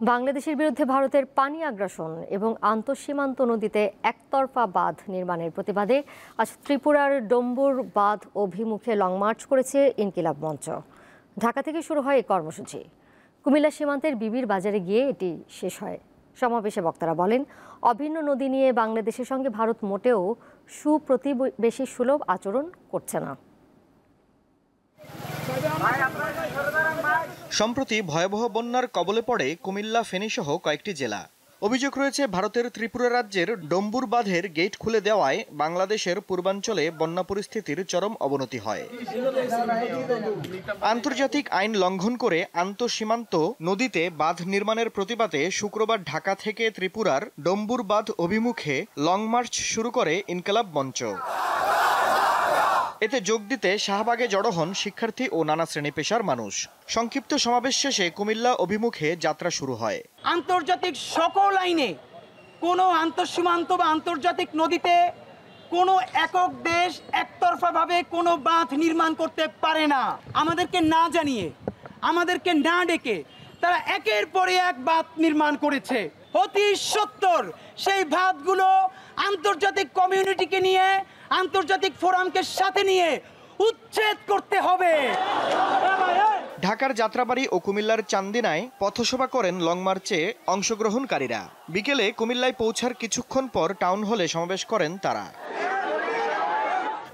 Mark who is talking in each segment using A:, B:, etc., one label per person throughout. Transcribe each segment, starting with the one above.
A: বাংলাদেশের বিরুদ্ধে ভারতের পানি আগ্রাসন এবং আন্তঃসীমান্ত নদীতে একতরফা বাঁধ নির্মাণের প্রতিবাদে আজ ত্রিপুরার ডম্বুর বাঁধ অভিমুখে লং মার্চ করেছে ইনকিলাব মঞ্চ। ঢাকা থেকে শুরু হয় এই কর্মসূচি। কুমিল্লা সীমান্তের বিবির বাজারে গিয়ে এটি শেষ হয়। সমাবেশে বক্তারা বলেন, অভিন্ন নদী নিয়ে বাংলাদেশের সঙ্গে ভারত মোটেও সুপ্রতিবেশী সুলভ আচরণ করছে না।
B: সম্প্রতি ভয়াবহ বন্যার কবলে পড়ে কুমিল্লা, ফেনীসহ কয়েকটি জেলা। অভিযোগ রয়েছে ভারতের ত্রিপুরা রাজ্যের ডম্বুর বাঁধের গেট খুলে দেওয়ায় বাংলাদেশের পূর্বাঞ্চলে বন্যা পরিস্থিতির চরম অবনতি হয়। আন্তর্জাতিক আইন লঙ্ঘন করে আন্তঃসীমান্ত নদীতে বাঁধ নির্মাণের প্রতিবাদে শুক্রবার ঢাকা থেকে ত্রিপুরার ডম্বুর বাঁধ অভিমুখে লং মার্চ শুরু করে ইনকিলাব মঞ্চ। এতে যোগ দিতে শাহবাগে জড়ো হন শিক্ষার্থী ও নানা শ্রেণী পেশার মানুষ। সংক্ষিপ্ত সমাবেশ শেষে কুমিল্লা অভিমুখে যাত্রা শুরু হয়।
C: আন্তর্জাতিক সকল আইনে কোনো আন্তঃসীমান্ত বা আন্তর্জাতিক নদীতে কোনো একক দেশ একতরফাভাবে কোনো বাঁধ নির্মাণ করতে পারে না। আমাদেরকে না জানিয়ে, আমাদেরকে না ডেকে তারা একের পরে এক বাঁধ নির্মাণ করেছে। অতি সত্বর সেই বাঁধগুলো আন্তর্জাতিক কমিউনিটিকে নিয়ে, আন্তর্জাতিক ফোরামকে সাথে নিয়ে উচ্ছেদ করতে হবে।
B: ঢাকার যাত্রাবাড়ি ও কুমিল্লার চান্দিনায় পথসভা করেন লং মার্চে অংশগ্রহণকারীরা। বিকেলে কুমিল্লায় পৌঁছার কিছুক্ষণ পর টাউন হলে সমাবেশ করেন তারা।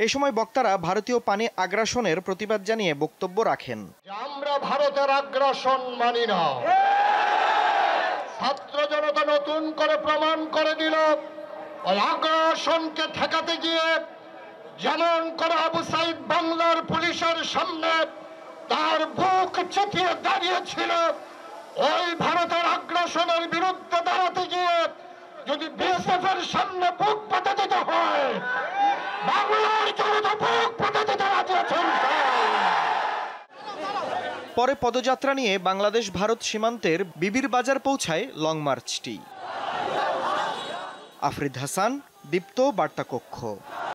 B: এ সময় বক্তারা ভারতীয় পানি আগ্রাসনের প্রতিবাদ জানিয়ে বক্তব্য রাখেন।
D: আমরা ভারতের আগ্রাসন মানি না। ছাত্র জনতা নতুন করে প্রমাণ করে দিল, ওই আগ্রাসনকে ঠেকাতে গিয়ে যেমন করে আবু সাইদ বাংলার পুলিশের সামনে তার বুক চিতিয়ে দাঁড়িয়েছিল, ওই ভারতের আগ্রাসনের বিরুদ্ধে দাঁড়াতে গিয়ে যদি বিএসএফ এর সামনে বুক পেতে দিতে হয়, বাংলার জনতা বুক পেতে দিতে রাজি আছেন।
B: পরে পদযাত্রা নিয়ে বাংলাদেশ ভারত সীমান্তের বিবির বাজার পৌঁছায় লং মার্চটি। আফরিদ হাসান, দীপ্ত বার্তা কক্ষ।